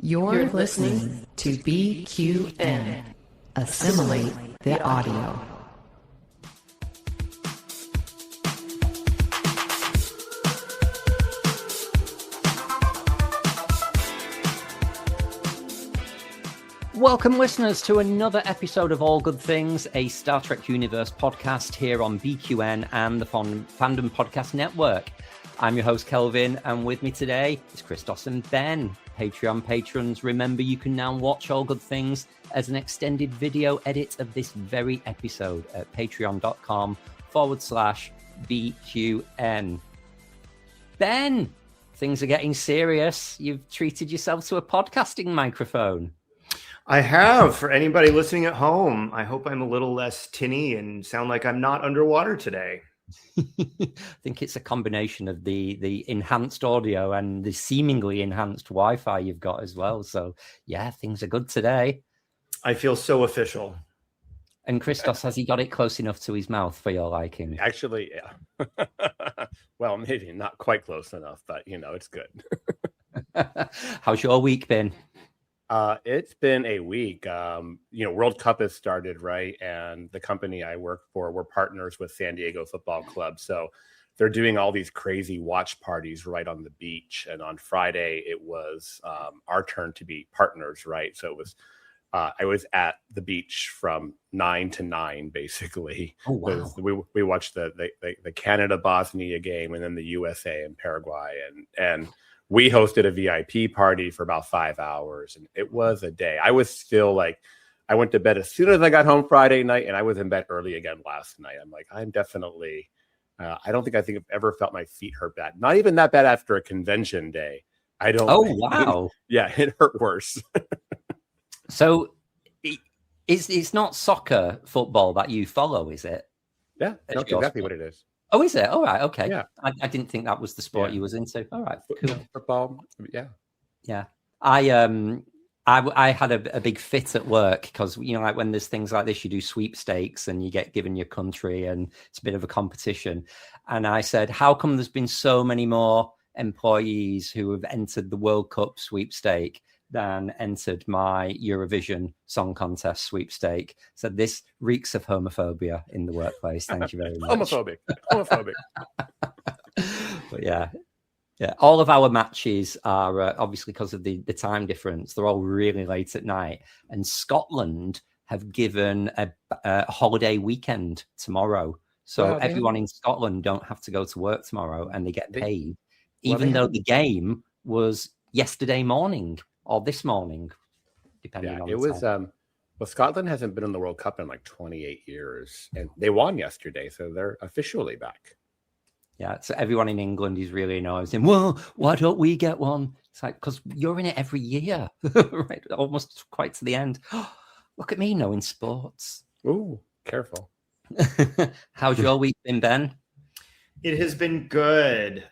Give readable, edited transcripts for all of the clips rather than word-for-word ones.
You're listening to BQN. Assimilate the audio. Welcome, listeners, to another episode of All Good Things, a Star Trek Universe podcast here on BQN and the Fandom Podcast Network. I'm your host, Kelvin, and with me today is Christos and Ben. Patreon patrons, remember you can now watch All Good Things as an extended video edit of this very episode at patreon.com/BQN. Ben, things are getting serious. You've treated yourself to a podcasting microphone. I have. For anybody listening at home, I hope I'm a little less tinny and sound like I'm not underwater today. I think it's a combination of the enhanced audio and the seemingly enhanced Wi-Fi you've got as well. So, yeah, things are good today. I feel so official. And Christos, has he got it close enough to his mouth for your liking? Actually, yeah. Well, maybe not quite close enough, but, it's good. How's your week been? It's been a week. World Cup has started, right? And the company I work for, we're partners with San Diego Football Club. So they're doing all these crazy watch parties right on the beach. And on Friday, it was our turn to be partners, right? So it was, I was at the beach from 9 to 9, basically. Oh, wow. We watched the Canada-Bosnia game and then the USA and Paraguay. And we hosted a VIP party for about 5 hours, and it was a day. I was still I went to bed as soon as I got home Friday night, and I was in bed early again last night. I'm like, I'm definitely, I don't think I've ever felt my feet hurt bad. Not even that bad after a convention day. I don't. Oh, wow. Yeah, it hurt worse. So it's not soccer, football that you follow, is it? Yeah, that's exactly what it is. Oh, is it? All right, okay. Yeah. I didn't think that was the sport you was into. All right, cool. Football, yeah. Yeah. I had a big fit at work because, like when there's things like this, you do sweepstakes and you get given your country and it's a bit of a competition. And I said, how come there's been so many more employees who have entered the World Cup sweepstake than entered my Eurovision Song Contest sweepstake? So this reeks of homophobia in the workplace. Thank you very much. Homophobic. But yeah. All of our matches are obviously because of the time difference. They're all really late at night. And Scotland have given a holiday weekend tomorrow. So everyone in Scotland don't have to go to work tomorrow and they get paid, even though the game was yesterday morning. Or this morning, depending on it the was. time. Scotland hasn't been in the World Cup in 28 years, and they won yesterday, so they're officially back. Yeah, so everyone in England is really annoyed, saying, "Well, why don't we get one?" It's like, because you're in it every year, right? Almost quite to the end. Look at me knowing sports. Ooh, careful. How's your week been, Ben? It has been good.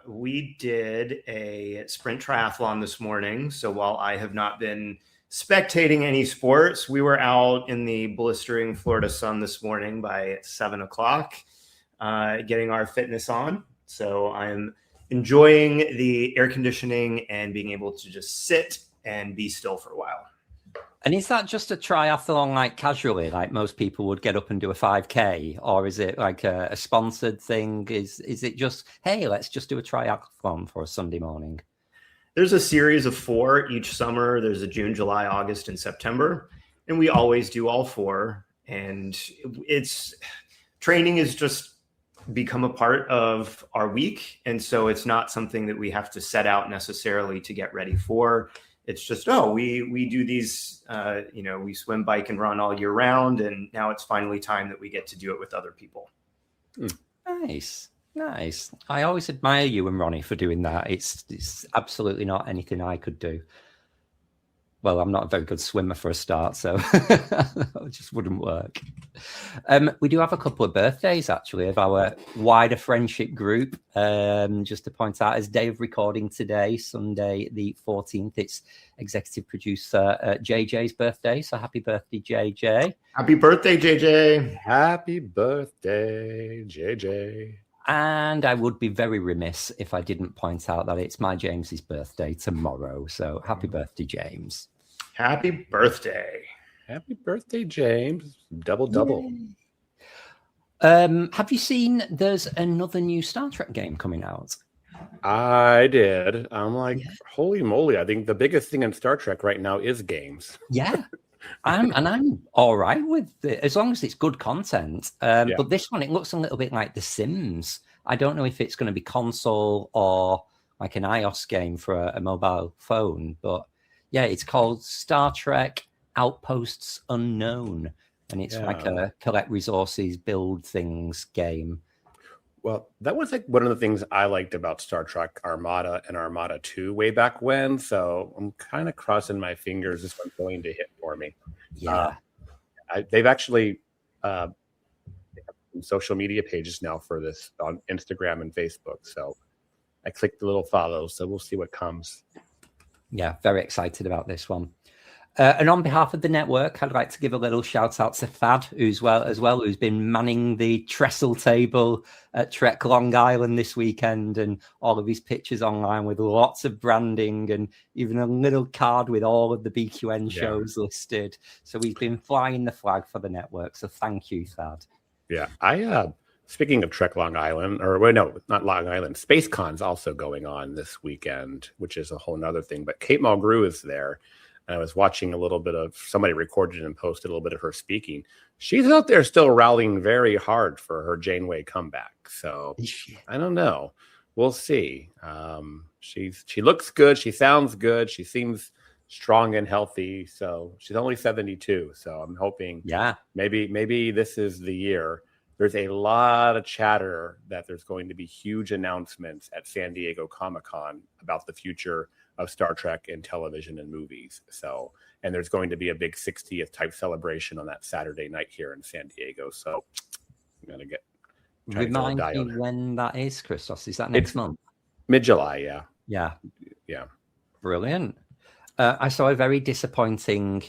We did a sprint triathlon this morning. So while I have not been spectating any sports, we were out in the blistering Florida sun this morning by 7 o'clock, getting our fitness on. So I'm enjoying the air conditioning and being able to just sit and be still for a while. And is that just a triathlon, like casually, like most people would get up and do a 5K, or is it like a sponsored thing? Is it just, hey, let's just do a triathlon for a Sunday morning? There's a series of 4 each summer. There's a June, July, August, and September, and we always do all 4. And training has just become a part of our week, and so it's not something that we have to set out necessarily to get ready for. It's just, we do these, we swim, bike, and run all year round. And now it's finally time that we get to do it with other people. Nice. I always admire you and Ronnie for doing that. It's absolutely not anything I could do. Well, I'm not a very good swimmer for a start, so it just wouldn't work. We do have a couple of birthdays, actually, of our wider friendship group. Just to point out, as day of recording today, Sunday the 14th, it's executive producer JJ's birthday. So happy birthday, JJ. Happy birthday, JJ. Happy birthday, JJ. And I would be very remiss if I didn't point out that it's my James's birthday tomorrow. So happy birthday, James. Happy birthday. Happy birthday, James. Double. Have you seen there's another new Star Trek game coming out? I did. I'm like, holy moly. I think the biggest thing in Star Trek right now is games. Yeah. I'm all right with it, as long as it's good content. But this one, it looks a little bit like The Sims. I don't know if it's going to be console or like an iOS game for a mobile phone. But yeah, it's called Star Trek Outposts Unknown. And it's like a collect resources, build things game. Well, that was like one of the things I liked about Star Trek Armada and Armada 2 way back when. So I'm kind of crossing my fingers this one's going to hit for me. Yeah. They've actually they have social media pages now for this on Instagram and Facebook. So I clicked the little follow. So we'll see what comes. Yeah, very excited about this one. And on behalf of the network, I'd like to give a little shout out to Thad, who's been manning the trestle table at Trek Long Island this weekend, and all of his pictures online with lots of branding and even a little card with all of the BQN shows listed. So he's been flying the flag for the network. So thank you, Thad. Yeah, I speaking of Trek Long Island, or well, no, not Long Island, SpaceCon's also going on this weekend, which is a whole nother thing. But Kate Mulgrew is there. I was watching a little bit of somebody recorded and posted a little bit of her speaking. She's out there still rallying very hard for her Janeway comeback. So I don't know. We'll see. She looks good. She sounds good. She seems strong and healthy. So she's only 72. So I'm hoping maybe this is the year. There's a lot of chatter that there's going to be huge announcements at San Diego Comic-Con about the future of Star Trek in television and movies. So, and there's going to be a big 60th type celebration on that Saturday night here in San Diego. So I'm going to remind me when that is, Christos. Is that next month? Mid-July, yeah. Brilliant. I saw a very disappointing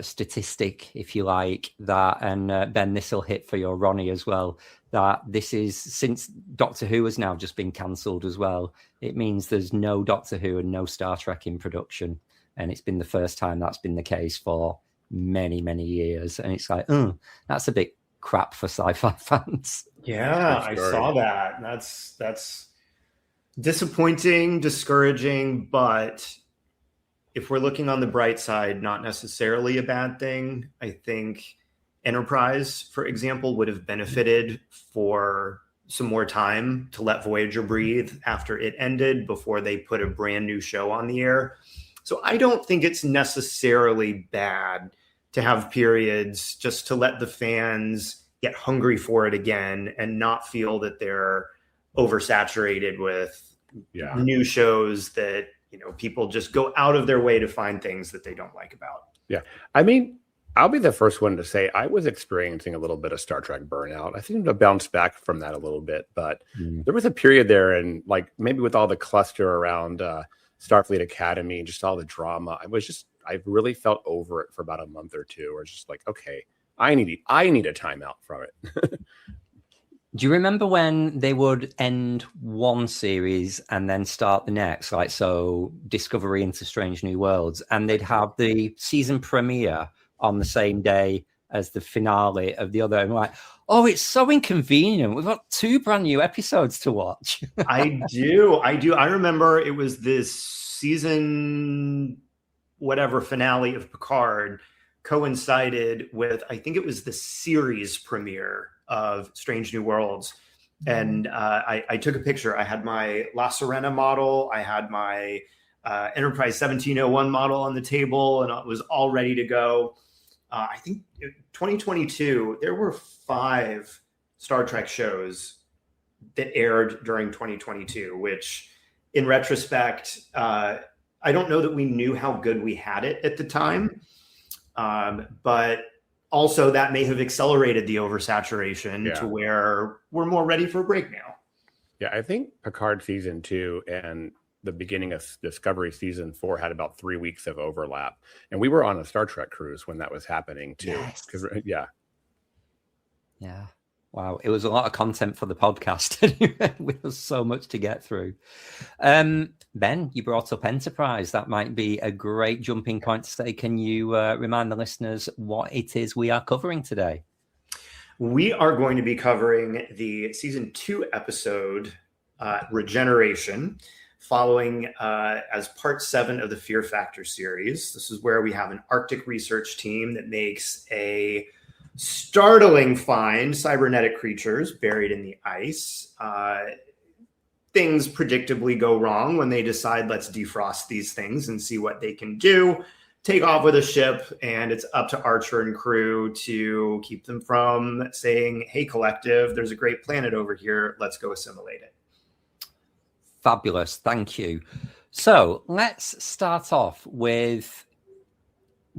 statistic, if you like, that, and Ben, this will hit for your Ronnie as well, that this is, since Doctor Who has now just been cancelled as well, it means there's no Doctor Who and no Star Trek in production. And it's been the first time that's been the case for many, many years. And it's like, that's a bit crap for sci-fi fans. Yeah, I saw that. That's disappointing, discouraging, but if we're looking on the bright side, not necessarily a bad thing. I think Enterprise, for example, would have benefited for some more time to let Voyager breathe after it ended before they put a brand new show on the air. So I don't think it's necessarily bad to have periods just to let the fans get hungry for it again and not feel that they're oversaturated with new shows that, people just go out of their way to find things that they don't like about. Yeah. I mean, I'll be the first one to say I was experiencing a little bit of Star Trek burnout. I think I bounced back from that a little bit, but there was a period there, and like maybe with all the cluster around Starfleet Academy and just all the drama, I really felt over it for about a month or two, or just like, okay, I need a timeout from it. Do you remember when they would end one series and then start the next? Like, so Discovery into Strange New Worlds, and they'd have the season premiere on the same day as the finale of the other. And like, oh, it's so inconvenient. We've got 2 brand new episodes to watch. I do. I remember it was this season, whatever finale of Picard coincided with, I think it was the series premiere of Strange New Worlds. And I took a picture. I had my La Serena model. I had my Enterprise 1701 model on the table, and it was all ready to go. I think 2022, there were 5 Star Trek shows that aired during 2022, which in retrospect, I don't know that we knew how good we had it at the time. But also that may have accelerated the oversaturation to where we're more ready for a break now. Yeah, I think Picard season 2 and the beginning of Discovery season 4 had about 3 weeks of overlap, and we were on a Star Trek cruise when that was happening too. Yes. Yeah. Well, Wow, it was a lot of content for the podcast anyway. With so much to get through. Ben, you brought up Enterprise. That might be a great jumping point to say. Can you remind the listeners what it is we are covering today? We are going to be covering the season 2 episode, Regeneration, following as part 7 of the Fear Factor series. This is where we have an Arctic research team that makes a startling find: cybernetic creatures buried in the ice. Things predictably go wrong when they decide, let's defrost these things and see what they can do. Take off with a ship, and it's up to Archer and crew to keep them from saying, hey, collective, there's a great planet over here. Let's go assimilate it. Fabulous. Thank you. So let's start off with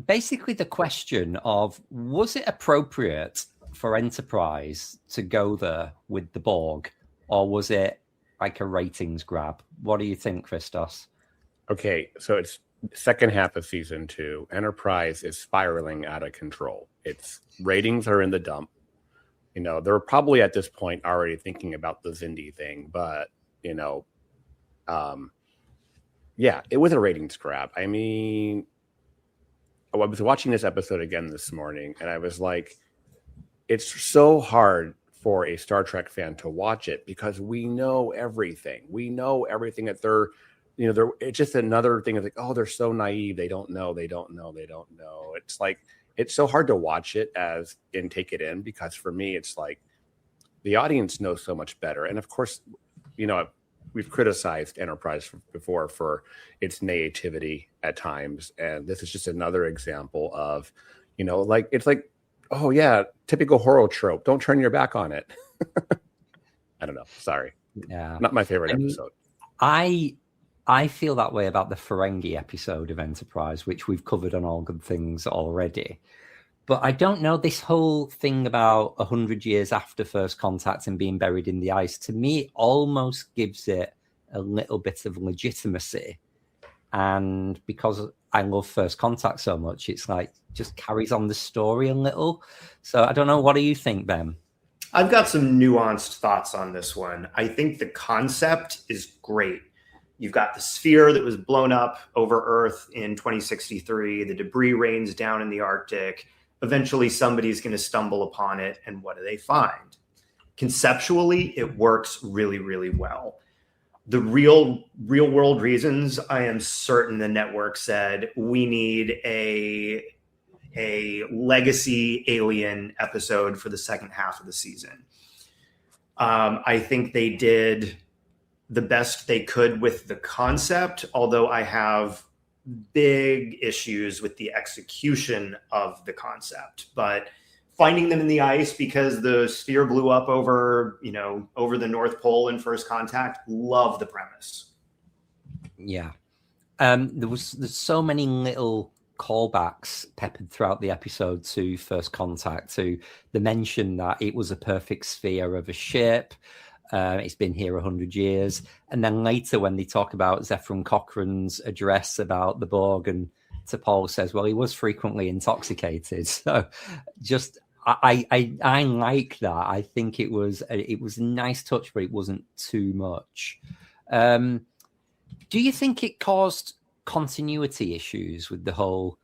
basically the question of, was it appropriate for Enterprise to go there with the Borg, or was it like a ratings grab? What do you think, Christos? Okay, so it's second half of season 2. Enterprise is spiraling out of control. Its ratings are in the dump. You know, they're probably at this point already thinking about the Xindi thing, but you know, yeah, it was a ratings grab. I mean, I was watching this episode again this morning, and I was like, it's so hard for a Star Trek fan to watch it because we know everything. We know everything that they're, you know, they're, it's just another thing of like, oh, they're so naive. They don't know. It's like, it's so hard to watch it and take it in, because for me, it's like the audience knows so much better. And of course, you know, we've criticized Enterprise before for its naivety at times. And this is just another example of, you know, like, it's like, oh yeah, typical horror trope. Don't turn your back on it. I don't know. Sorry. Yeah. Not my favorite episode. I feel that way about the Ferengi episode of Enterprise, which we've covered on All Good Things already. But I don't know, this whole thing about 100 years after First Contact and being buried in the ice, to me, almost gives it a little bit of legitimacy. And because I love First Contact so much, it's like just carries on the story a little. So I don't know. What do you think, Ben? I've got some nuanced thoughts on this one. I think the concept is great. You've got the sphere that was blown up over Earth in 2063. The debris rains down in the Arctic. Eventually, somebody's going to stumble upon it. And what do they find? Conceptually, it works really, really well. The real world reasons, I am certain the network said, we need a legacy alien episode for the second half of the season. I think they did the best they could with the concept, although I have big issues with the execution of the concept. But finding them in the ice because the sphere blew up over the North Pole in First Contact, love the premise. Yeah. There's so many little callbacks peppered throughout the episode to First Contact, to the mention that it was a perfect sphere of a ship. It's been here 100 years. And then later when they talk about Zefram Cochrane's address about the Borg, and T'Pol says, well, he was frequently intoxicated. So just, I like that. I think it was a nice touch, but it wasn't too much. Do you think it caused continuity issues with the whole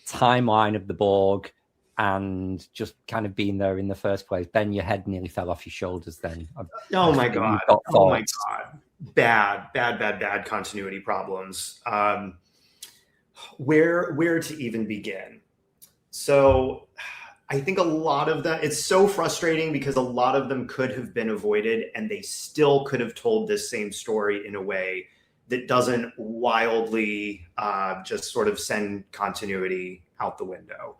timeline of the Borg and just kind of being there in the first place? Ben, your head nearly fell off your shoulders then. Oh my God. Bad continuity problems. Where to even begin? So I think a lot of that, it's so frustrating because a lot of them could have been avoided, and they still could have told this same story in a way that doesn't wildly just sort of send continuity out the window.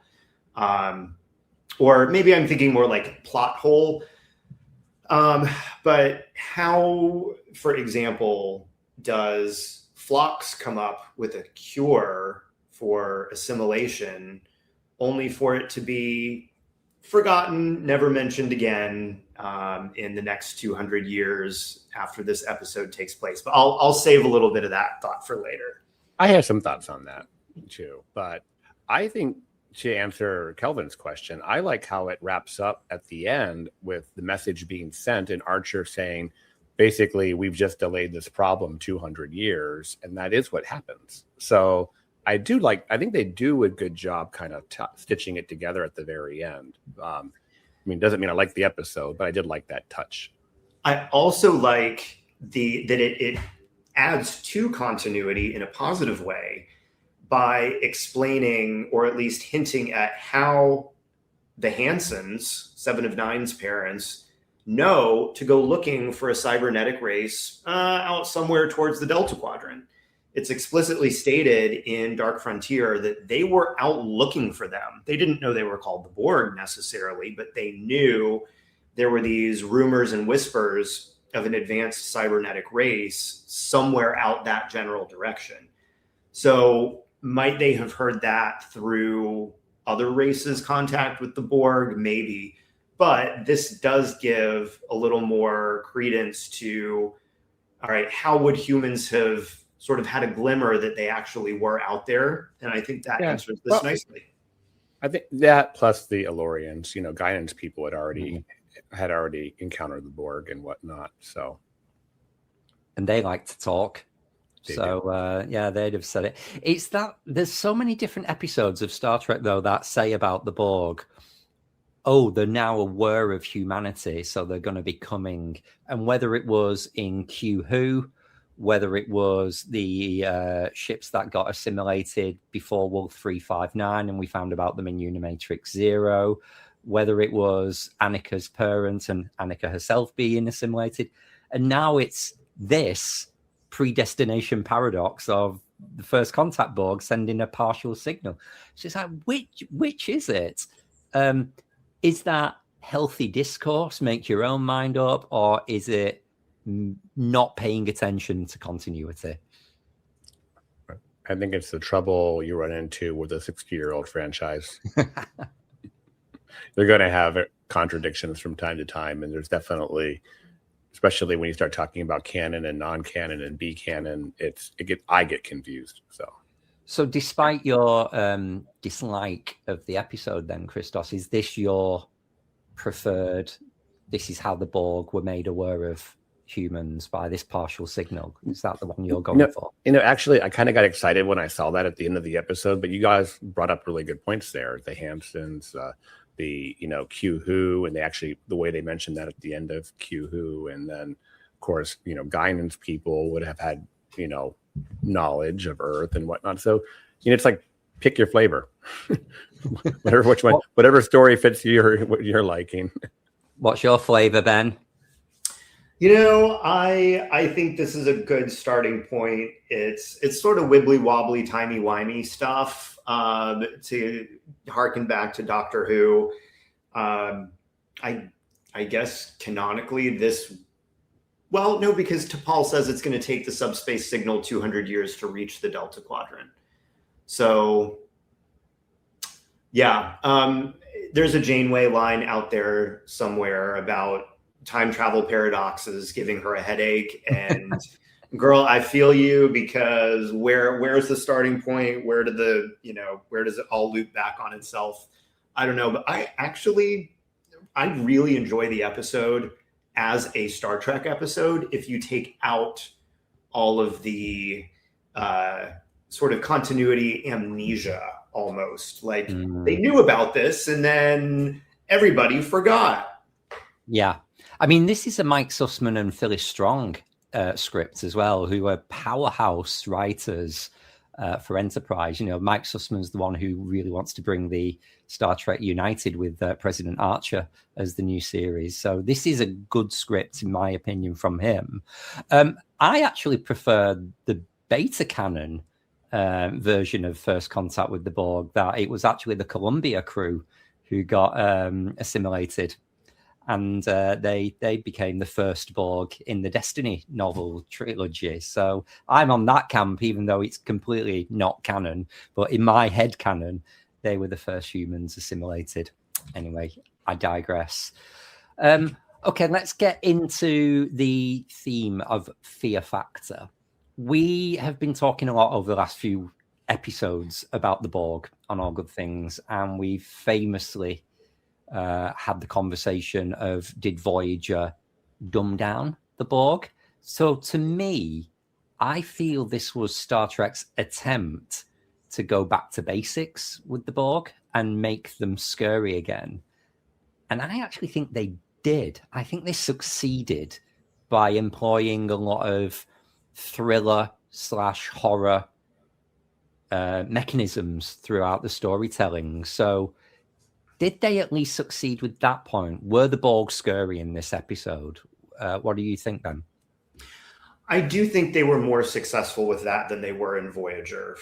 Or maybe I'm thinking more like plot hole. But how, for example, does Phlox come up with a cure for assimilation only for it to be forgotten, never mentioned again in the next 200 years after this episode takes place? But I'll save a little bit of that thought for later. I have some thoughts on that too, but I think to answer Kelvin's question, I like how it wraps up at the end with the message being sent and Archer saying, basically, we've just delayed this problem 200 years, and that is what happens. So I think they do a good job kind of stitching it together at the very end. It doesn't mean I like the episode, but I did like that touch. I also like that it adds to continuity in a positive way by explaining, or at least hinting at, how the Hansons, Seven of Nine's parents, know to go looking for a cybernetic race out somewhere towards the Delta Quadrant. It's explicitly stated in Dark Frontier that they were out looking for them. They didn't know they were called the Borg necessarily, but they knew there were these rumors and whispers of an advanced cybernetic race somewhere out that general direction. So might they have heard that through other races' contact with the Borg? Maybe. But this does give a little more credence to, all right, how would humans have sort of had a glimmer that they actually were out there? And I think that answers this nicely. I think that, plus the Elorians, Guinan's people had already encountered the Borg and whatnot. So, and they like to talk. They'd have said it. It's that there's so many different episodes of Star Trek, though, that say about the Borg, oh, they're now aware of humanity, so they're going to be coming. And whether it was in Q Who, whether it was the ships that got assimilated before Wolf 359 and we found about them in Unimatrix Zero, whether it was Annika's parents and Annika herself being assimilated. And now it's this predestination paradox of the First Contact Borg sending a partial signal. So it's like, which is it? Is that healthy discourse, make your own mind up, or is it not paying attention to continuity? I think it's the trouble you run into with a 60-year-old franchise. They're going to have contradictions from time to time, and there's definitely, especially when you start talking about canon and non-canon and B canon, I get confused. So despite your dislike of the episode then, Christos, is this your preferred, this is how the Borg were made aware of humans by this partial signal? Is that the one you're going for? Actually, I kind of got excited when I saw that at the end of the episode, but you guys brought up really good points there. The Hansons, the Q Who, and the way they mentioned that at the end of Q Who, and then of course Guinan's people would have had knowledge of Earth and whatnot. So it's like, pick your flavor. Whatever story fits your liking. What's your flavor, Ben? I think this is a good starting point. It's sort of wibbly wobbly, timey wimey stuff. To harken back to Doctor Who, I guess canonically this. Well, no, because T'Pol says it's going to take the subspace signal 200 years to reach the Delta Quadrant. So, yeah, there's a Janeway line out there somewhere about time travel paradoxes giving her a headache. And girl, I feel you, because where's the starting point? Where does it all loop back on itself? I don't know, but I really enjoy the episode as a Star Trek episode if you take out all of the sort of continuity amnesia almost. Like they knew about this and then everybody forgot. Yeah. I mean, this is a Mike Sussman and Phyllis Strong script as well, who are powerhouse writers for Enterprise. Mike Sussman's the one who really wants to bring the Star Trek United with President Archer as the new series. So this is a good script, in my opinion, from him. I actually prefer the beta canon version of First Contact with the Borg, that it was actually the Columbia crew who got assimilated. And they became the first Borg in the Destiny novel trilogy. So I'm on that camp, even though it's completely not canon. But in my head canon, they were the first humans assimilated. Anyway, I digress. Okay, let's get into the theme of fear factor. We have been talking a lot over the last few episodes about the Borg on All Good Things, and we famously had the conversation of, did Voyager dumb down the Borg? So to me, I feel this was Star Trek's attempt to go back to basics with the Borg and make them scary again. And I actually think they did. I think they succeeded by employing a lot of thriller/horror mechanisms throughout the storytelling. So did they at least succeed with that point? Were the Borg scary in this episode? What do you think, Ben? I do think they were more successful with that than they were in Voyager.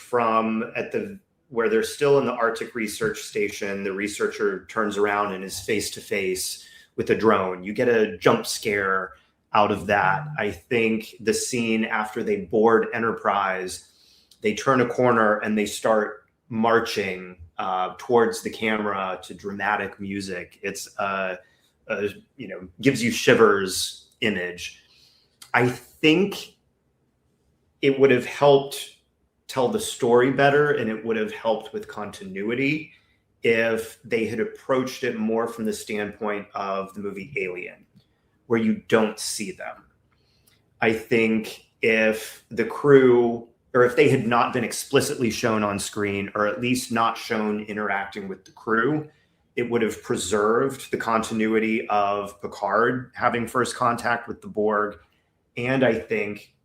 Where they're still in the Arctic research station, the researcher turns around and is face to face with a drone. You get a jump scare out of that. I think the scene after they board Enterprise, they turn a corner and they start marching towards the camera to dramatic music. It's gives you shivers image. I think it would have helped tell the story better, and it would have helped with continuity if they had approached it more from the standpoint of the movie Alien, where you don't see them. I think if the crew, or if they had not been explicitly shown on screen, or at least not shown interacting with the crew, it would have preserved the continuity of Picard having first contact with the Borg. And I think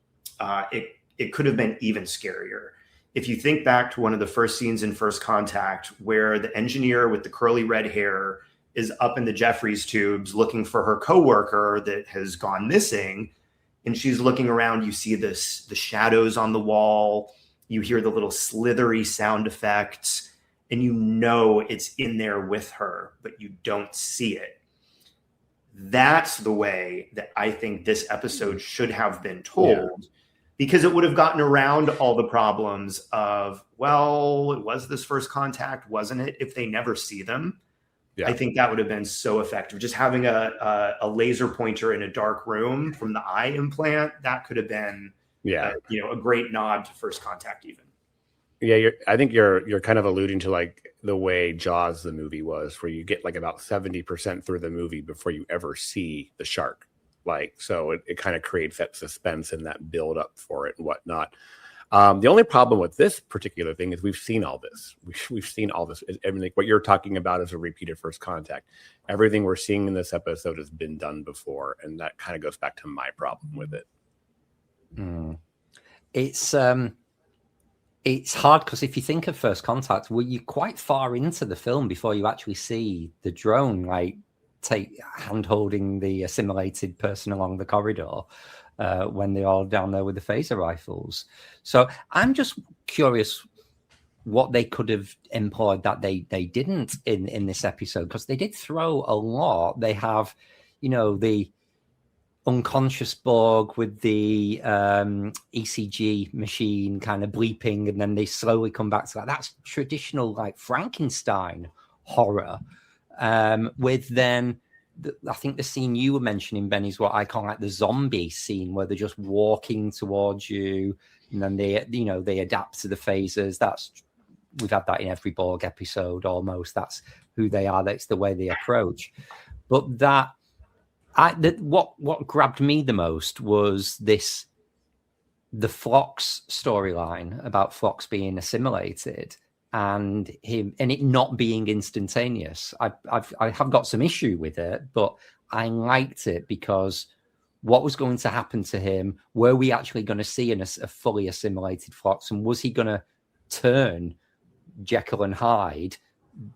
it could have been even scarier. If you think back to one of the first scenes in First Contact, where the engineer with the curly red hair is up in the Jeffries tubes looking for her coworker that has gone missing, and she's looking around, you see the shadows on the wall, you hear the little slithery sound effects, and you know it's in there with her, but you don't see it. That's the way that I think this episode should have been told, because it would have gotten around all the problems of, well, it was this first contact, wasn't it? If they never see them, I think that would have been so effective. Just having a laser pointer in a dark room from the eye implant, that could have been, a great nod to First Contact even. Yeah, I think you're kind of alluding to like the way Jaws the movie was, where you get like about 70% through the movie before you ever see the shark. Like, so it kind of creates that suspense and that build up for it and whatnot. The only problem with this particular thing is we've seen all this. We've seen all this. Everything what you're talking about is a repeated First Contact. Everything we're seeing in this episode has been done before, and that kind of goes back to my problem with it. It's hard because if you think of First Contact, well, you're quite far into the film before you actually see the drone, like hand-holding the assimilated person along the corridor when they're all down there with the phaser rifles. So I'm just curious what they could have employed that they didn't in this episode, because they did throw a lot. They have, the unconscious Borg with the ECG machine kind of bleeping, and then they slowly come back to that. That's traditional, like, Frankenstein horror. With then, I think the scene you were mentioning, Ben, is what I call like the zombie scene, where they're just walking towards you, and then they adapt to the phasers. We've had that in every Borg episode almost. That's who they are. That's the way they approach. But what grabbed me the most was the Phlox storyline about Phlox being assimilated. And it not being instantaneous. I have got some issue with it, but I liked it because what was going to happen to him? Were we actually going to see a fully assimilated Phlox? And was he going to turn Jekyll and Hyde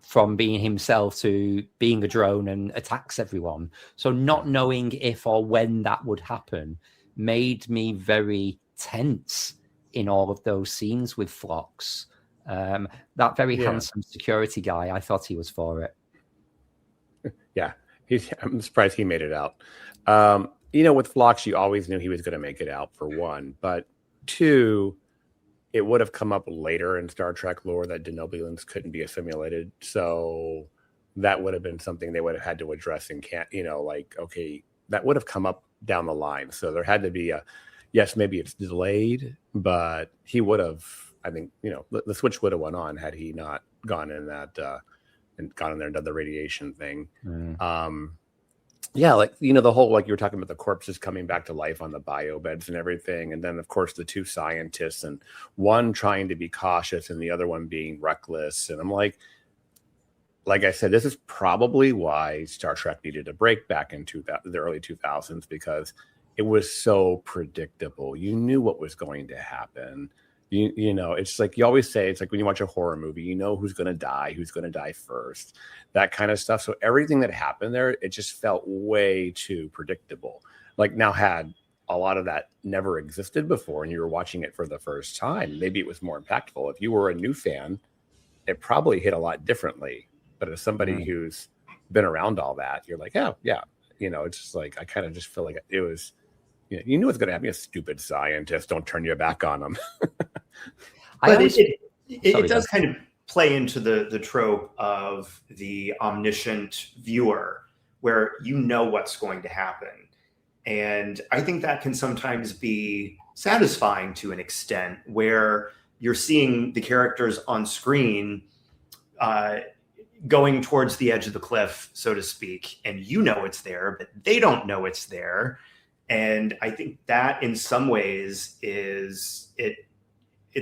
from being himself to being a drone and attacks everyone? So not knowing if or when that would happen made me very tense in all of those scenes with Phlox. That very handsome security guy, I thought he was for it. Yeah, I'm surprised he made it out. With Phlox, you always knew he was going to make it out, for one. But two, it would have come up later in Star Trek lore that Denobulans couldn't be assimilated. So that would have been something they would have had to address and that would have come up down the line. So there had to be maybe it's delayed, but he would have I think, the switch would have went on had he not gone in that and gone in there and done the radiation thing. Yeah, like, the whole, like you were talking about the corpses coming back to life on the bio beds and everything. And then, of course, the two scientists, and one trying to be cautious and the other one being reckless. And I'm like I said, this is probably why Star Trek needed a break back in the early 2000s, because it was so predictable. You knew what was going to happen. It's like you always say, it's like when you watch a horror movie, you know who's going to die first, that kind of stuff. So everything that happened there, it just felt way too predictable. Like, now, had a lot of that never existed before and you were watching it for the first time, maybe it was more impactful. If you were a new fan, it probably hit a lot differently. But as somebody who's been around all that, you're like, oh, yeah. It's just like, I kind of just feel like it was, you knew it's going to happen. A stupid scientist, don't turn your back on them. But it does kind of play into the trope of the omniscient viewer, where you know what's going to happen. And I think that can sometimes be satisfying to an extent, where you're seeing the characters on screen going towards the edge of the cliff, so to speak, and it's there, but they don't know it's there. And I think that in some ways it's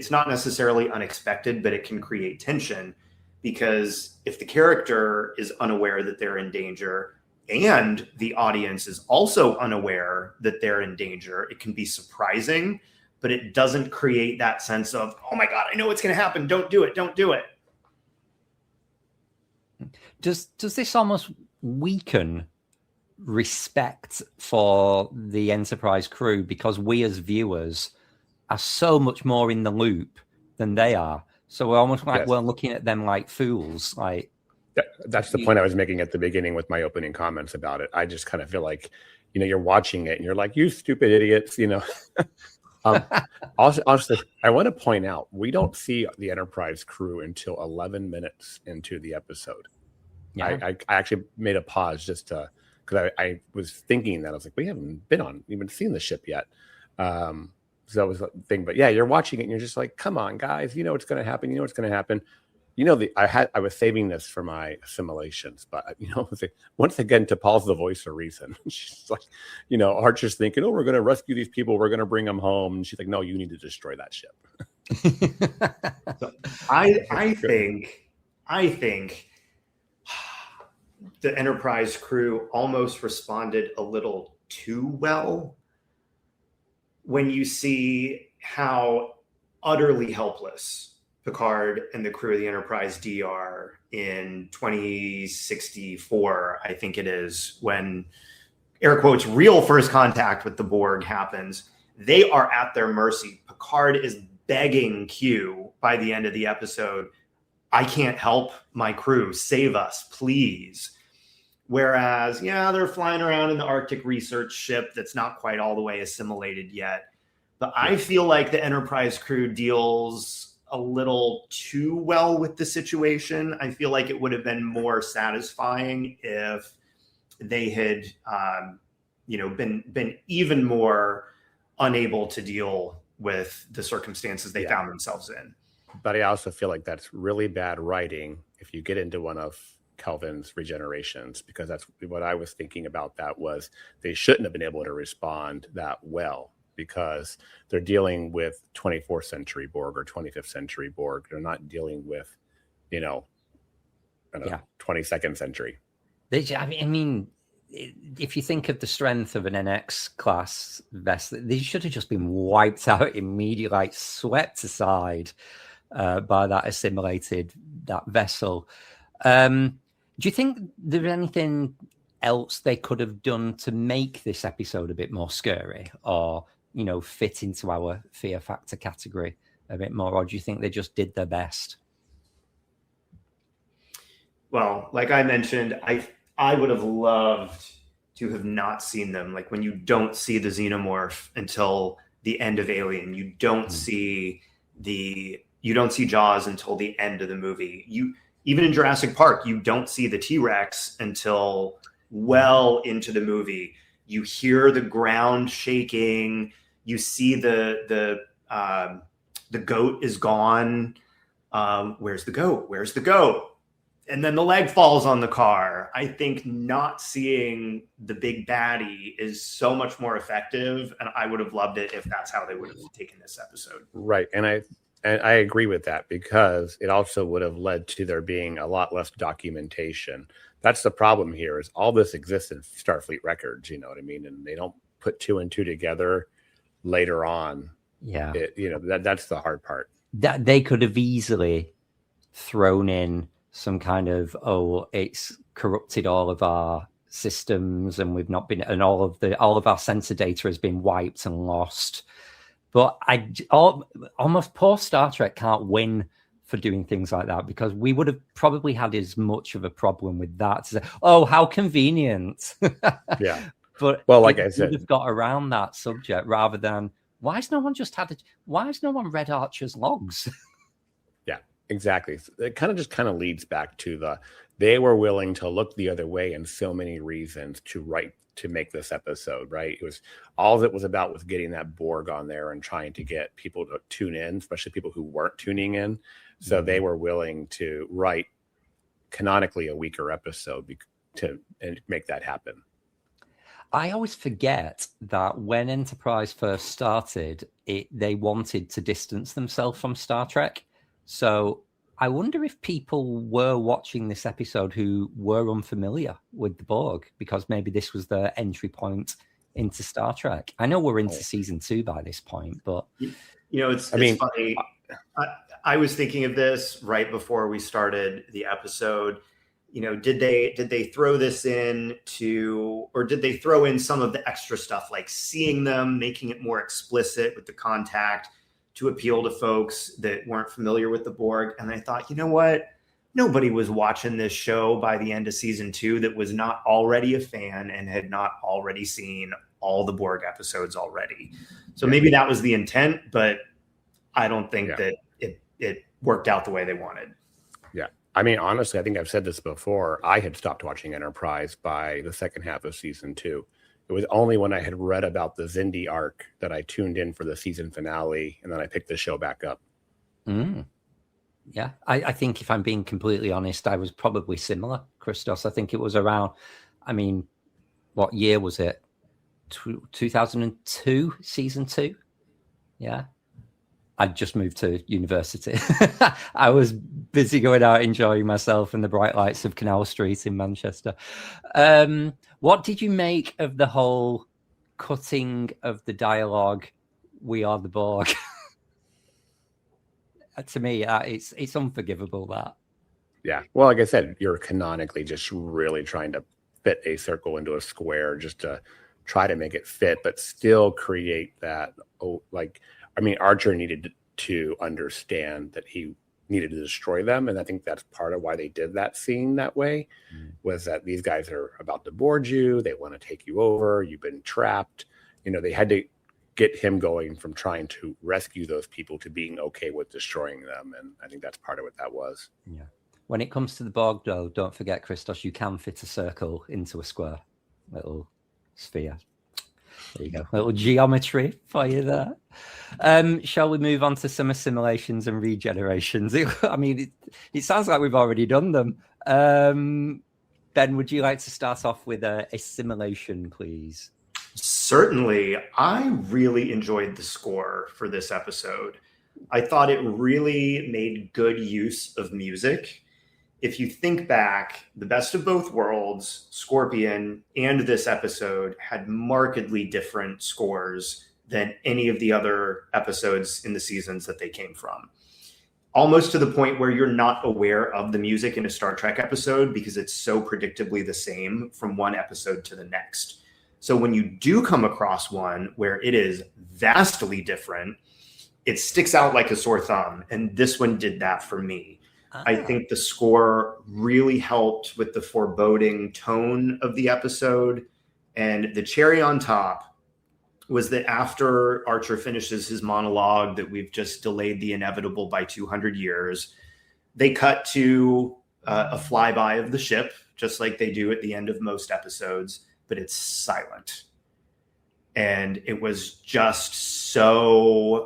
not necessarily unexpected, but it can create tension, because if the character is unaware that they're in danger and the audience is also unaware that they're in danger, it can be surprising, but it doesn't create that sense of, oh my God, I know what's going to happen. Don't do it. Don't do it. Does this almost weaken respect for the Enterprise crew, because we as viewers are so much more in the loop than they are? So we're almost like we're looking at them like fools. Like, that's the point I was making at the beginning with my opening comments about it. I just kind of feel like, you're watching it and you're like, you stupid idiots, Also, honestly, I want to point out, we don't see the Enterprise crew until 11 minutes into the episode. Yeah. I actually made a pause just to, because I was thinking that I was like, we haven't even seen the ship yet. So that was the thing. But yeah, you're watching it and you're just like, come on, guys, you know what's going to happen. I was saving this for my assimilations, but once again, T'Pol's the voice of reason. She's like, Archer's thinking, oh, we're going to rescue these people, we're going to bring them home, and she's like, no, you need to destroy that ship. So I think the Enterprise crew almost responded a little too well when you see how utterly helpless Picard and the crew of the Enterprise D are in 2064, I think it is, when, air quotes, real first contact with the Borg happens. They are at their mercy. Picard is begging Q by the end of the episode, I can't help my crew. Save us, please. Whereas, they're flying around in the Arctic research ship that's not quite all the way assimilated yet. But I feel like the Enterprise crew deals a little too well with the situation. I feel like it would have been more satisfying if they had, been even more unable to deal with the circumstances they found themselves in. But I also feel like that's really bad writing if you get into one of Kelvin's regenerations, because that's what I was thinking about. That was, they shouldn't have been able to respond that well, because they're dealing with 24th century Borg or 25th century Borg. They're not dealing with, 22nd century. I mean, if you think of the strength of an NX class vessel, they should have just been wiped out immediately, like swept aside by that vessel. Do you think there's anything else they could have done to make this episode a bit more scary, or fit into our fear factor category a bit more, or do you think they just did their best? Well, like I mentioned, I would have loved to have not seen them. Like, when you don't see the xenomorph until the end of Alien, you don't see Jaws until the end of the movie. Even in Jurassic Park, you don't see the T-Rex until well into the movie. You hear the ground shaking. You see the the goat is gone. Where's the goat? Where's the goat? And then the leg falls on the car. I think not seeing the big baddie is so much more effective. And I would have loved it if that's how they would have taken this episode. Right. And I agree with that, because it also would have led to there being a lot less documentation. That's the problem here, is all this exists in Starfleet records, you know what I mean? And they don't put 2 and 2 together later on. Yeah. That's the hard part. That they could have easily thrown in some kind of, it's corrupted all of our systems and we've not been, and all of our sensor data has been wiped and lost. But almost poor Star Trek can't win for doing things like that, because we would have probably had as much of a problem with that to say, how convenient. Yeah. But like I said, would have got around that subject rather than, why has no one read Archer's logs? Yeah, exactly. It kind of leads back to they were willing to look the other way in so many reasons to make this episode, right? It was all it was about was getting that Borg on there and trying to get people to tune in, especially people who weren't tuning in. So they were willing to write canonically a weaker episode and make that happen. I always forget that when Enterprise first started, they wanted to distance themselves from Star Trek. So I wonder if people were watching this episode who were unfamiliar with the Borg, because maybe this was their entry point into Star Trek. I know we're into season 2 by this point, but it's funny. I was thinking of this right before we started the episode. Did they throw this in or did they throw in some of the extra stuff, like seeing them, making it more explicit with the contact to appeal to folks that weren't familiar with the Borg? And I thought, you know what? Nobody was watching this show by the end of season 2 that was not already a fan and had not already seen all the Borg episodes already. So maybe that was the intent, but I don't think that it worked out the way they wanted. Yeah. I mean, honestly, I think I've said this before. I had stopped watching Enterprise by the second half of season 2. It was only when I had read about the Xindi arc that I tuned in for the season finale, and then I picked the show back up. Yeah, I think if I'm being completely honest, I was probably similar, Christos. I think it was around, what year was it? 2002, season 2? Yeah. I'd just moved to university. I was busy going out enjoying myself in the bright lights of Canal Street in Manchester. What did you make of the whole cutting of the dialogue, "We are the Borg"? To me, it's unforgivable, that. Yeah. Well, like I said, you're canonically just really trying to fit a circle into a square just to try to make it fit, but still create that, Archer needed to understand that he needed to destroy them. And I think that's part of why they did that scene that way, was that these guys are about to board you. They want to take you over. You've been trapped. They had to get him going from trying to rescue those people to being okay with destroying them. And I think that's part of what that was. Yeah. When it comes to the Borg, though, don't forget, Christos, you can fit a circle into a square little sphere. There you go. Little geometry for you there. Shall we move on to some assimilations and regenerations? It sounds like we've already done them. Ben, would you like to start off with a assimilation, please? Certainly. I really enjoyed the score for this episode. I thought it really made good use of music. If you think back, The Best of Both Worlds, Scorpion, and this episode had markedly different scores than any of the other episodes in the seasons that they came from. Almost to the point where you're not aware of the music in a Star Trek episode because it's so predictably the same from one episode to the next. So when you do come across one where it is vastly different, it sticks out like a sore thumb. And this one did that for me. I think the score really helped with the foreboding tone of the episode. And the cherry on top was that after Archer finishes his monologue that we've just delayed the inevitable by 200 years, they cut to a flyby of the ship, just like they do at the end of most episodes, but it's silent. and it was just so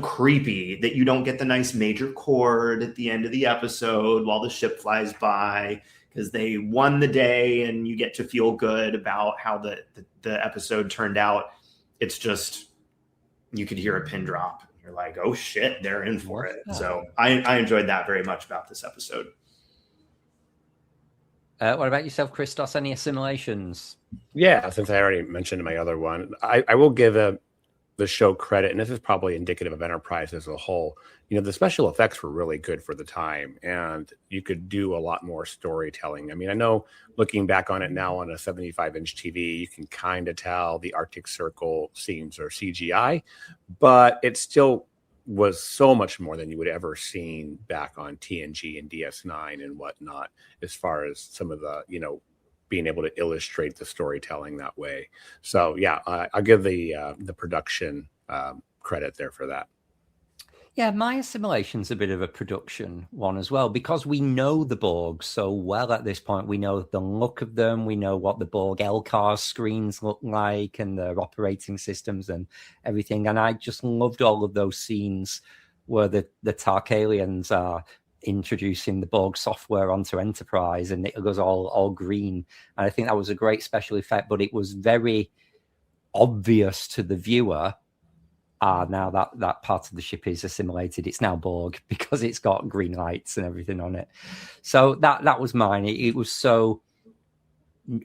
creepy that you don't get the nice major chord at the end of the episode while the ship flies by, because they won the day and you get to feel good about how the episode turned out. It's just, you could hear a pin drop. You're like, oh shit, they're in for it. So I enjoyed that very much about this episode. What about yourself, Christos? Any assimilations? Yeah, since I already mentioned my other one, I will give the show credit, and this is probably indicative of Enterprise as a whole. You know, the special effects were really good for the time, and you could do a lot more storytelling. I mean, I know looking back on it now on a 75-inch TV, you can kind of tell the Arctic Circle scenes are CGI, but it still was so much more than you would ever seen back on TNG and DS9 and whatnot, as far as some of the, you know, being able to illustrate the storytelling that way. So yeah, I'll give the production credit there for that. Yeah, my assimilation's a bit of a production one as well, because we know the Borg so well at this point. We know the look of them. We know what the Borg LCAR screens look like and their operating systems and everything. And I just loved all of those scenes where the Tarkalians are introducing the Borg software onto Enterprise, and it goes all green. And I think that was a great special effect, but it was very obvious to the viewer. Now that part of the ship is assimilated, it's now Borg because it's got green lights and everything on it. So that was mine. It was so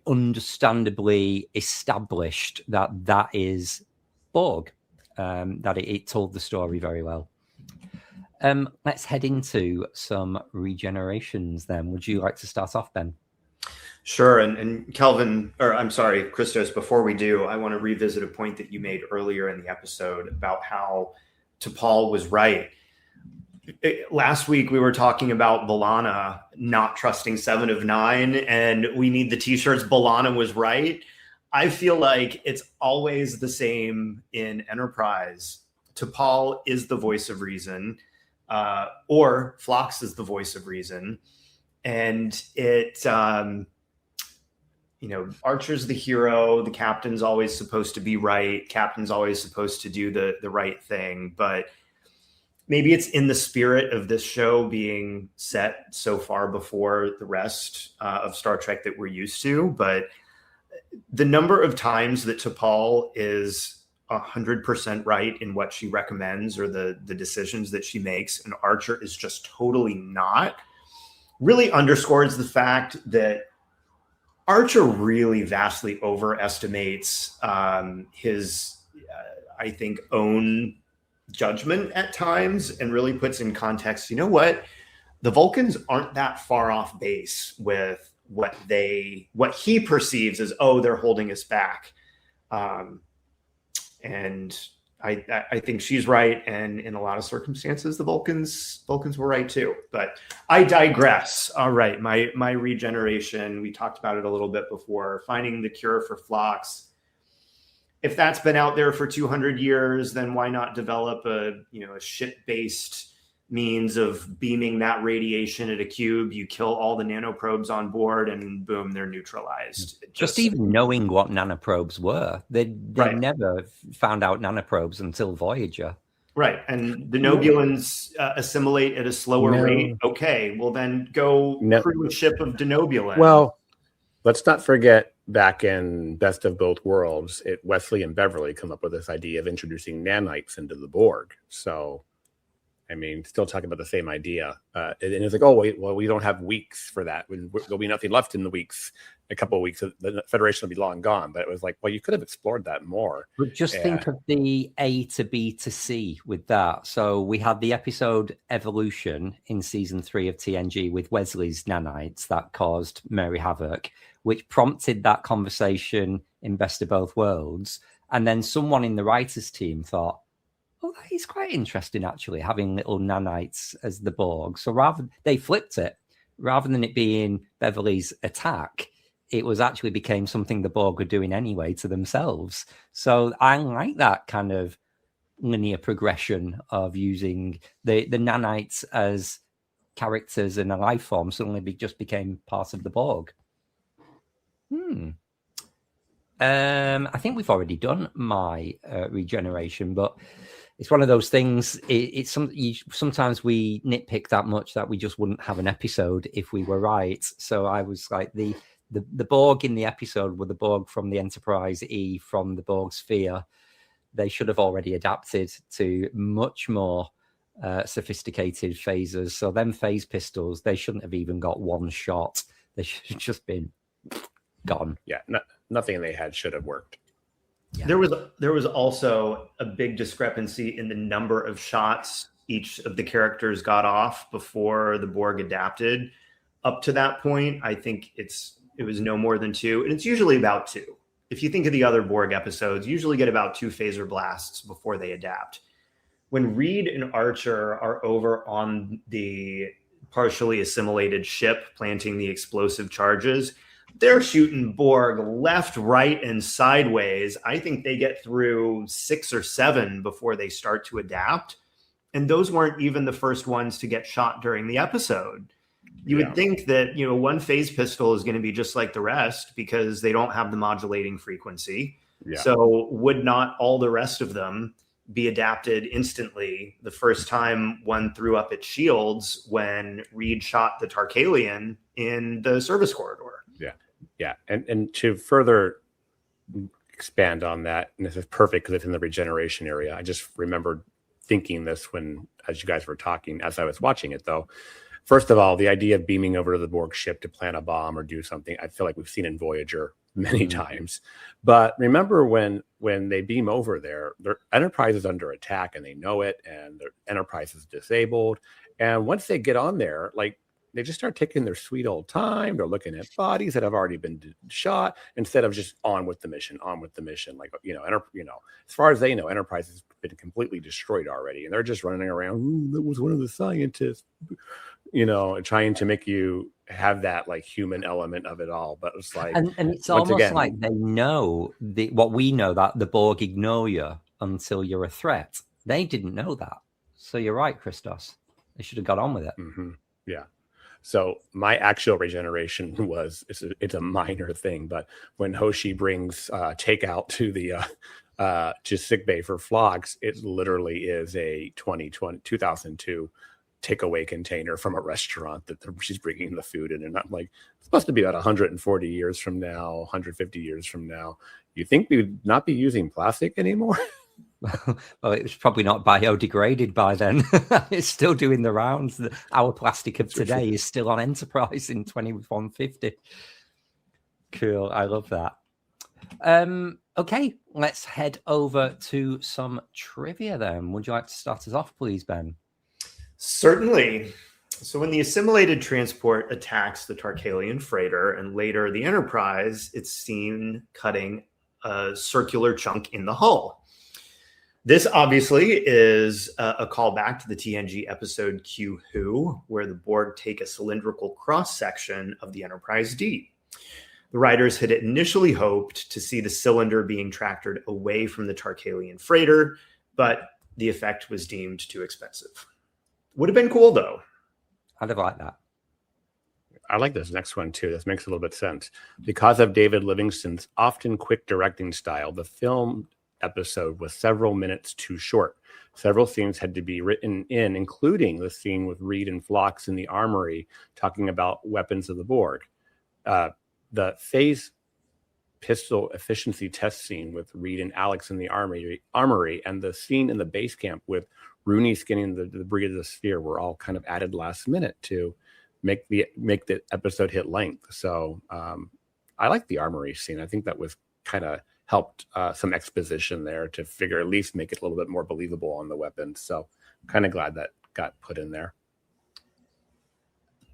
understandably established that is Borg, that it told the story very well. Let's head into some regenerations then. Would you like to start off, Ben? Sure. And Kelvin, or I'm sorry, Christos, before we do, I want to revisit a point that you made earlier in the episode about how T'Pol was right. Last week, we were talking about B'Elanna not trusting 7 of 9, and we need the t-shirts B'Elanna was right. I feel like it's always the same in Enterprise. T'Pol is the voice of reason, or Phlox is the voice of reason. And it, Archer's the hero. The captain's always supposed to be right. Captain's always supposed to do the right thing. But maybe it's in the spirit of this show being set so far before the rest of Star Trek that we're used to. But the number of times that T'Pol is 100% right in what she recommends or the decisions that she makes, and Archer is just totally not, really underscores the fact that Archer really vastly overestimates his, I think, own judgment at times, and really puts in context, you know what? The Vulcans aren't that far off base with what he perceives as, oh, they're holding us back. And I think she's right, and in a lot of circumstances, the Vulcans were right too. But I digress. All right, my regeneration. We talked about it a little bit before. Finding the cure for Phlox. If that's been out there for 200 years, then why not develop a ship-based means of beaming that radiation at a cube? You kill all the nanoprobes on board, and boom, they're neutralized. Just even knowing what nanoprobes were, they right. Never found out nanoprobes until Voyager. Right, and the Nobulans assimilate at a slower rate. Okay, well then go crew a ship of Denobulan. Well, let's not forget back in Best of Both Worlds, Wesley and Beverly come up with this idea of introducing nanites into the Borg. So, I mean, still talking about the same idea. And it's like, oh, wait, well, we don't have weeks for that. There'll be nothing left in the weeks. A couple of weeks, the Federation will be long gone. But it was like, well, you could have explored that more. But just think of the A to B to C with that. So we had the episode Evolution in season 3 of TNG with Wesley's nanites that caused Mary Havoc, which prompted that conversation in Best of Both Worlds. And then someone in the writers' team thought, well, that is quite interesting, actually, having little nanites as the Borg. So they flipped it. Rather than it being Beverly's attack, it was actually became something the Borg were doing anyway to themselves. So I like that kind of linear progression of using the nanites as characters in a life form suddenly just became part of the Borg. I think we've already done my regeneration, but it's one of those things. Sometimes we nitpick that much that we just wouldn't have an episode if we were right. So I was like, the Borg in the episode were the Borg from the Enterprise E from the Borg sphere. They should have already adapted to much more sophisticated phasers. So them phase pistols, they shouldn't have even got one shot. They should have just been gone. Yeah, nothing they had should have worked. Yeah. There was also a big discrepancy in the number of shots each of the characters got off before the Borg adapted. Up to that point, I think it was no more than 2, and it's usually about 2. If you think of the other Borg episodes, you usually get about 2 phaser blasts before they adapt. When Reed and Archer are over on the partially assimilated ship planting the explosive charges, they're shooting Borg left, right, and sideways. I think they get through 6 or 7 before they start to adapt. And those weren't even the first ones to get shot during the episode. You would think that, one phase pistol is going to be just like the rest because they don't have the modulating frequency. Yeah. So would not all the rest of them be adapted instantly the first time one threw up its shields when Reed shot the Tarkalian in the service corridor? Yeah. And to further expand on that, and this is perfect because it's in the regeneration area. I just remembered thinking this as you guys were talking, as I was watching it though. First of all, the idea of beaming over to the Borg ship to plant a bomb or do something, I feel like we've seen in Voyager many times. But remember when they beam over there, their Enterprise is under attack and they know it, and their Enterprise is disabled. And once they get on there, they just start taking their sweet old time. They're looking at bodies that have already been shot instead of just on with the mission. As far as they know, Enterprise has been completely destroyed already. And they're just running around. That was one of the scientists, trying to make you have that human element of it all. But it's and it's almost like they know what we know, that the Borg ignore you until you're a threat. They didn't know that. So you're right, Christos. They should have got on with it. Mm-hmm. Yeah. So my actual regeneration it's a minor thing, but when Hoshi brings takeout to the to sickbay for Phlox, it literally is a 2002 takeaway container from a restaurant that she's bringing the food in. And I'm like, it's supposed to be about 140 years from now, 150 years from now. You think we would not be using plastic anymore? Well, it was probably not biodegraded by then. It's still doing the rounds. Our plastic of today is still on Enterprise in 2150. Cool. I love that. Okay, let's head over to some trivia then. Would you like to start us off, please, Ben? Certainly. So when the assimilated transport attacks the Tarkalian freighter and later the Enterprise, it's seen cutting a circular chunk in the hull. This obviously is a callback to the TNG episode Q Who, where the Borg take a cylindrical cross-section of the Enterprise D. The writers had initially hoped to see the cylinder being tractored away from the Tarkalian freighter, but the effect was deemed too expensive. Would have been cool, though. I'd have liked that. I like this next one, too. This makes a little bit of sense. Because of David Livingston's often quick directing style, the film episode was several minutes too short. Several scenes had to be written in, including the scene with Reed and Phlox in the armory talking about weapons of the Borg. The phase pistol efficiency test scene with Reed and Alex in the armory and the scene in the base camp with Rooney skinning the debris of the sphere were all kind of added last minute to make the episode hit length. So I like the armory scene. I think that was kind of helped some exposition there to at least make it a little bit more believable on the weapons. So kind of glad that got put in there.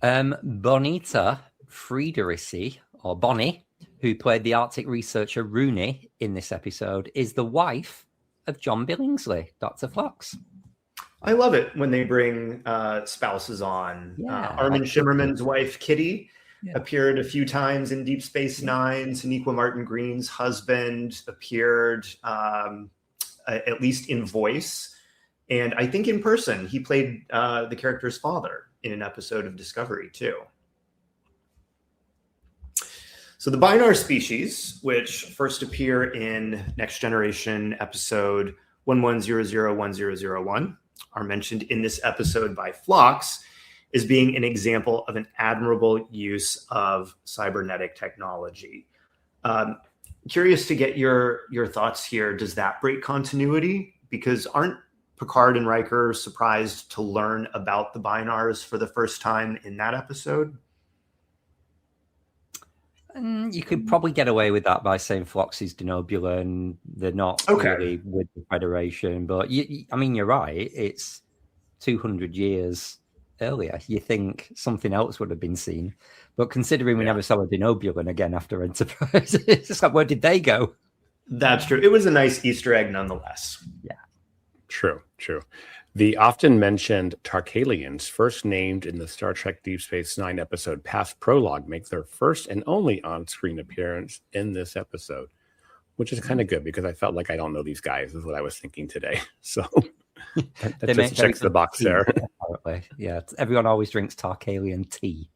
Bonita Friederici, or Bonnie, who played the Arctic researcher Rooney in this episode, is the wife of John Billingsley, Dr. Phlox. I love it when they bring spouses on. Yeah, Armin Shimmerman's wife, Kitty, appeared a few times in Deep Space Nine. Sonequa Martin Green's husband appeared at least in voice. And I think in person, he played the character's father in an episode of Discovery, too. So the Binar species, which first appear in Next Generation episode 11001001, are mentioned in this episode by Phlox as being an example of an admirable use of cybernetic technology. Curious to get your thoughts here. Does that break continuity? Because aren't Picard and Riker surprised to learn about the Binars for the first time in that episode? You could probably get away with that by saying Phlox is denobulan. They're not really with the Federation. But, you're right. It's 200 years earlier. You think something else would have been seen. But considering we never saw a denobulan again after Enterprise, it's just like, where did they go? That's true. It was a nice Easter egg nonetheless. Yeah. True. The often mentioned Tarkalians, first named in the Star Trek Deep Space Nine episode Past Prologue, make their first and only on-screen appearance in this episode, which is kind of good because I felt like I don't know these guys, is what I was thinking today. So that just checks the box tea, there. Apparently. Yeah, everyone always drinks Tarkalian tea.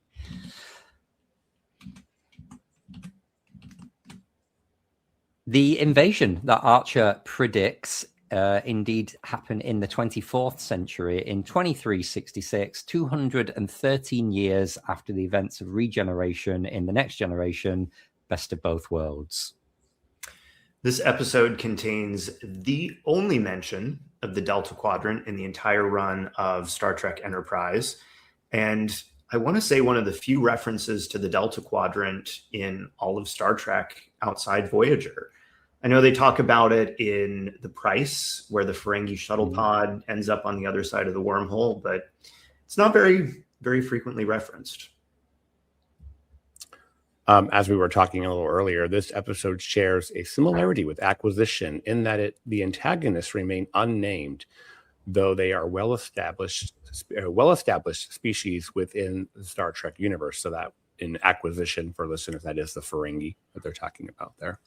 The invasion that Archer predicts indeed happened in the 24th century in 2366, 213 years after the events of regeneration in the Next Generation, Best of Both Worlds. This episode contains the only mention of the Delta Quadrant in the entire run of Star Trek Enterprise. And I want to say one of the few references to the Delta Quadrant in all of Star Trek outside Voyager. I know they talk about it in The Price, where the Ferengi shuttle pod ends up on the other side of the wormhole, but it's not very, very frequently referenced. As we were talking a little earlier, this episode shares a similarity with Acquisition in that the antagonists remain unnamed, though they are well-established species within the Star Trek universe. So that in Acquisition, for listeners, that is the Ferengi that they're talking about there.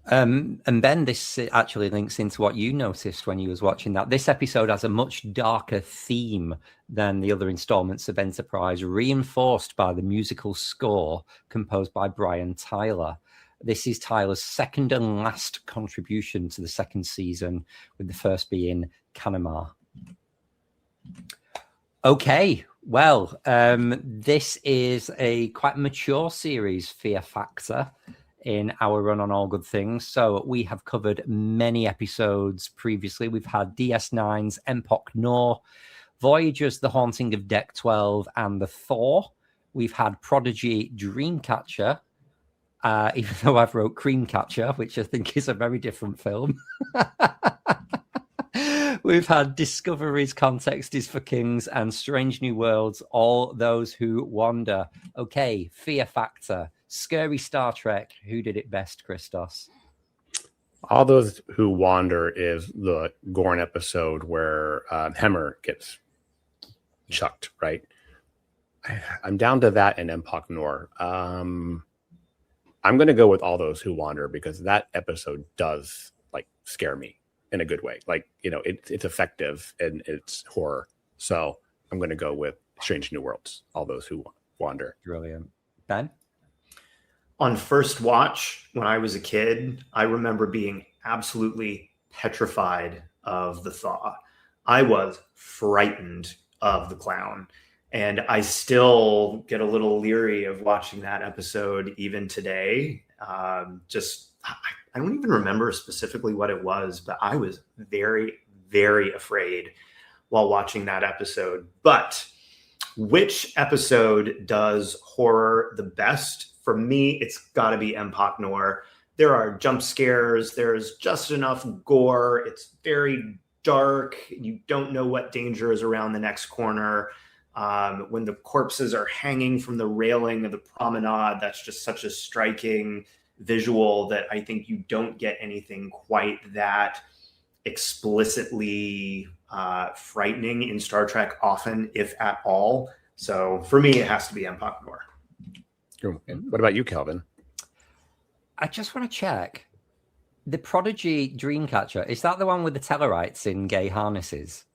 And Ben, this actually links into what you noticed when you was watching that. This episode has a much darker theme than the other installments of Enterprise, reinforced by the musical score composed by Brian Tyler. This is Tyler's second and last contribution to the second season, with the first being Kanamar. Okay, well, this is a quite mature series, Fear Factor, in our run on All Good Things. So we have covered many episodes previously. We've had DS9's Empok Nor, Voyager's The Haunting of Deck 12 and the Thor. We've had Prodigy Dreamcatcher, even though I've wrote Creamcatcher, which I think is a very different film. We've had Discovery's Context is for Kings and Strange New Worlds, All Those Who Wander. Okay, Fear Factor. Scary Star Trek. Who did it best, Christos? All Those Who Wander is the Gorn episode where Hemmer gets chucked, right? I'm down to that and Empok Nor. I'm going to go with All Those Who Wander because that episode does scare me in a good way. It's effective and it's horror. So I'm going to go with Strange New Worlds, All Those Who Wander. Brilliant. Ben? On first watch, when I was a kid, I remember being absolutely petrified of the Thaw. I was frightened of the clown. And I still get a little leery of watching that episode even today. I don't even remember specifically what it was, but I was very, very afraid while watching that episode. But which episode does horror the best? For me, it's got to be Empok Nor. There are jump scares. There's just enough gore. It's very dark. You don't know what danger is around the next corner. When the corpses are hanging from the railing of the promenade, that's just such a striking visual that I think you don't get anything quite that explicitly frightening in Star Trek often, if at all. So for me, it has to be Empok Nor. What about you, Kelvin? I just want to check. The Prodigy Dreamcatcher, is that the one with the Tellarites in gay harnesses?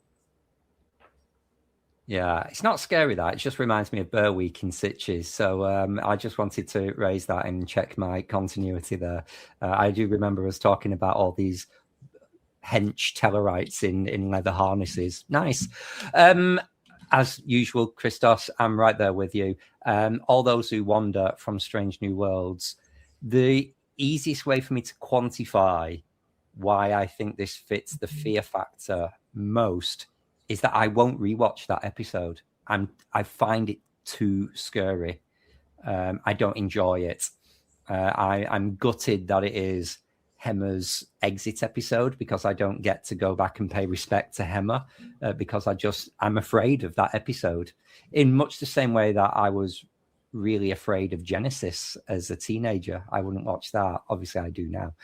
Yeah, it's not scary, that. It just reminds me of Burr Week in Sitges. So I just wanted to raise that and check my continuity there. I do remember us talking about all these hench Tellarites in leather harnesses. Nice. As usual, Christos, I'm right there with you. All those who wander from strange new worlds. The easiest way for me to quantify why I think this fits the fear factor most is that I won't rewatch that episode. I find it too scary. I don't enjoy it. I'm gutted that it is Hemmer's exit episode, because I don't get to go back and pay respect to Hemmer, because I'm afraid of that episode in much the same way that I was really afraid of Genesis as a teenager. I wouldn't watch that. Obviously I do now.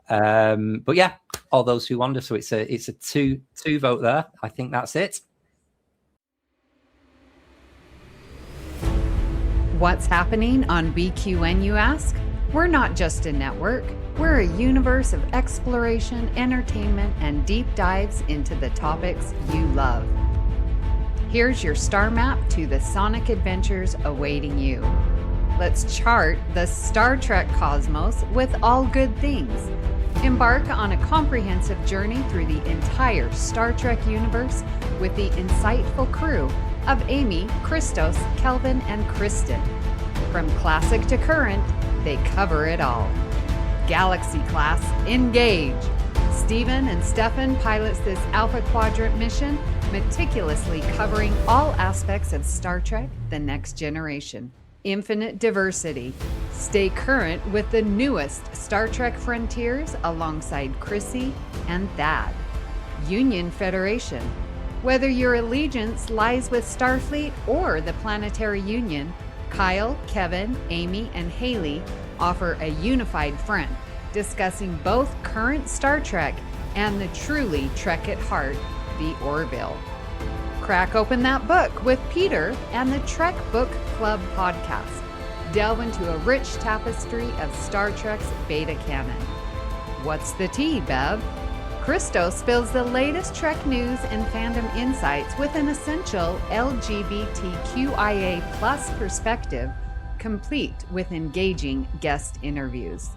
But yeah, all those who wander. So it's a two vote there. I think that's it. What's happening on BQN, you ask? We're not just a network. We're a universe of exploration, entertainment, and deep dives into the topics you love. Here's your star map to the sonic adventures awaiting you. Let's chart the Star Trek cosmos with all good things. Embark on a comprehensive journey through the entire Star Trek universe with the insightful crew of Amy, Christos, Kelvin, and Kristin. From classic to current, they cover it all. Galaxy class, engage! Steven and Stefan pilots this Alpha Quadrant mission, meticulously covering all aspects of Star Trek: The Next Generation. Infinite diversity. Stay current with the newest Star Trek frontiers alongside Chrissy and Thad. Union Federation. Whether your allegiance lies with Starfleet or the Planetary Union, Kyle, Kevin, Amy, and Haley offer a unified front, discussing both current Star Trek and the truly Trek at heart, the Orville. Crack open that book with Peter and the Trek Book Club podcast. Delve into a rich tapestry of Star Trek's beta canon. What's the tea, Bev? Christos spills the latest Trek news and fandom insights with an essential LGBTQIA+ perspective, complete with engaging guest interviews.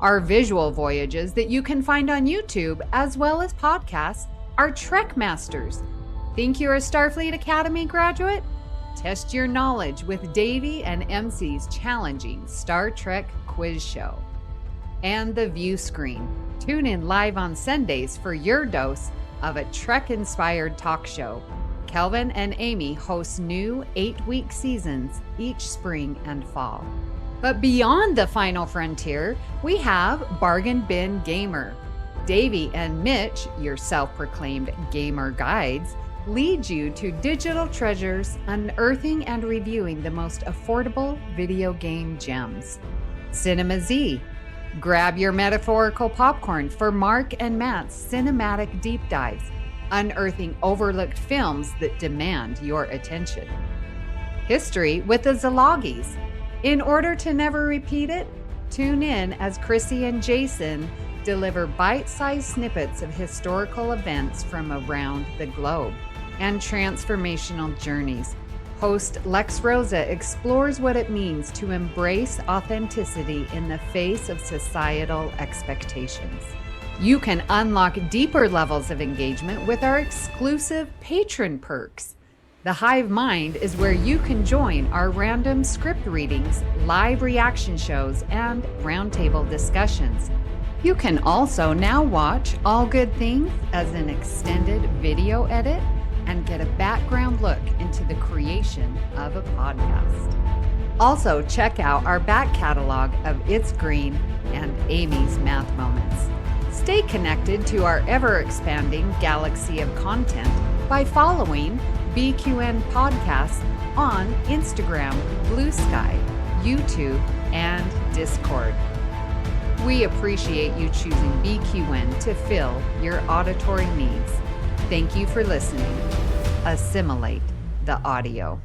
Our visual voyages that you can find on YouTube as well as podcasts are Trek Masters. Think you're a Starfleet Academy graduate? Test your knowledge with Davey and MC's challenging Star Trek quiz show. And the View Screen. Tune in live on Sundays for your dose of a Trek-inspired talk show. Kelvin and Amy host new 8-week seasons each spring and fall. But beyond the final frontier, we have Bargain Bin Gamer. Davey and Mitch, your self-proclaimed gamer guides, lead you to digital treasures, unearthing and reviewing the most affordable video game gems. Cinema Z. Grab your metaphorical popcorn for Mark and Matt's cinematic deep dives, unearthing overlooked films that demand your attention. History with the Zalogis. In order to never repeat it, tune in as Chrissy and Jason deliver bite-sized snippets of historical events from around the globe and transformational journeys. Host Lex Rosa explores what it means to embrace authenticity in the face of societal expectations. You can unlock deeper levels of engagement with our exclusive patron perks. The Hive Mind is where you can join our random script readings, live reaction shows, and roundtable discussions. You can also now watch All Good Things as an extended video edit and get a background look into the creation of a podcast. Also, check out our back catalog of It's Green and Amy's Math Moments. Stay connected to our ever-expanding galaxy of content by following BQN Podcasts on Instagram, Bluesky, YouTube, and Discord. We appreciate you choosing BQN to fill your auditory needs. Thank you for listening. Assimilate the audio.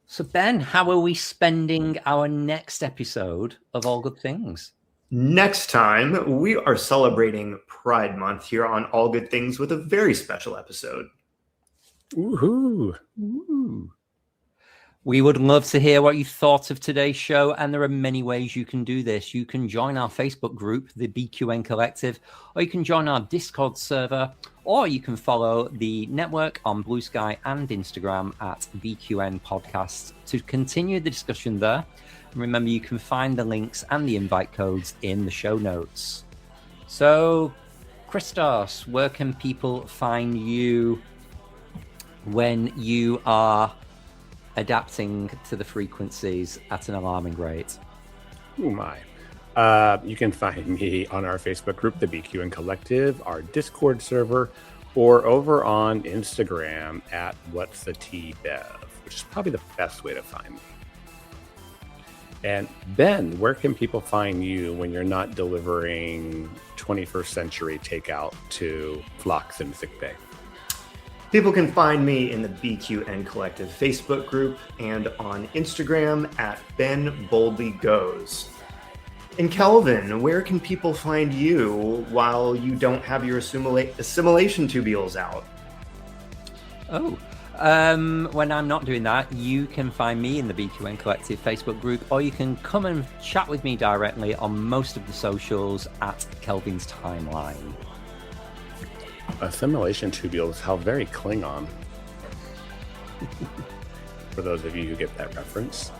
So, Ben, how are we spending our next episode of All Good Things? Next time, we are celebrating Pride Month here on All Good Things with a very special episode. Woohoo! Ooh. We would love to hear what you thought of today's show, and there are many ways you can do this. You can join our Facebook group, the BQN Collective, or you can join our Discord server, or you can follow the network on Bluesky and Instagram at BQN Podcasts to continue the discussion there. And remember, you can find the links and the invite codes in the show notes. So, Christos, where can people find you when you are adapting to the frequencies at an alarming rate? Oh my. You can find me on our Facebook group, the BQN Collective, our Discord server, or over on Instagram at What's the Tea Bev, which is probably the best way to find me. And Ben, where can people find you when you're not delivering 21st century takeout to flocks in sickbay? People can find me in the BQN Collective Facebook group and on Instagram at Ben Boldly Goes. And Kelvin, where can people find you while you don't have your assimilation tubules out? When I'm not doing that, you can find me in the BQN Collective Facebook group, or you can come and chat with me directly on most of the socials at Kelvin's Timeline. Assimilation tubules, how very Klingon. For those of you who get that reference.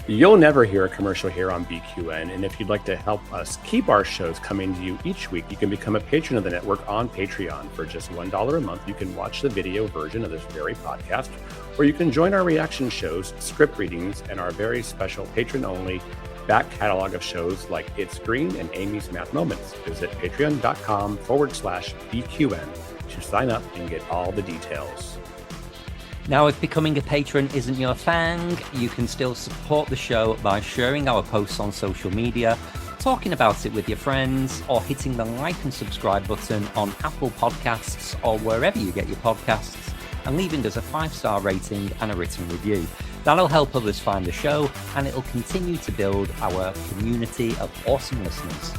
You'll never hear a commercial here on BQN, and if you'd like to help us keep our shows coming to you each week, you can become a patron of the network on Patreon. For just $1 a month, you can watch the video version of this very podcast, or you can join our reaction shows, script readings, and our very special patron-only back catalog of shows like It's Green and Amy's Math Moments. Visit patreon.com/BQN to sign up and get all the details. Now, if becoming a patron isn't your thing, you can still support the show by sharing our posts on social media, talking about it with your friends, or hitting the like and subscribe button on Apple Podcasts or wherever you get your podcasts, and leaving us a 5-star rating and a written review. That'll help others find the show, and it'll continue to build our community of awesome listeners.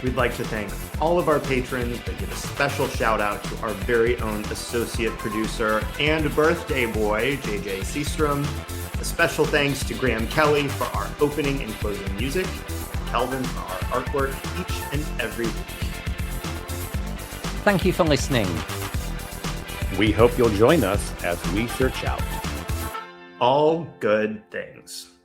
We'd like to thank all of our patrons, but give a special shout out to our very own associate producer and birthday boy, JJ Seastrom. A special thanks to Graham Kelly for our opening and closing music, Kelvin for our artwork each and every week. Thank you for listening. We hope you'll join us as we search out all good things.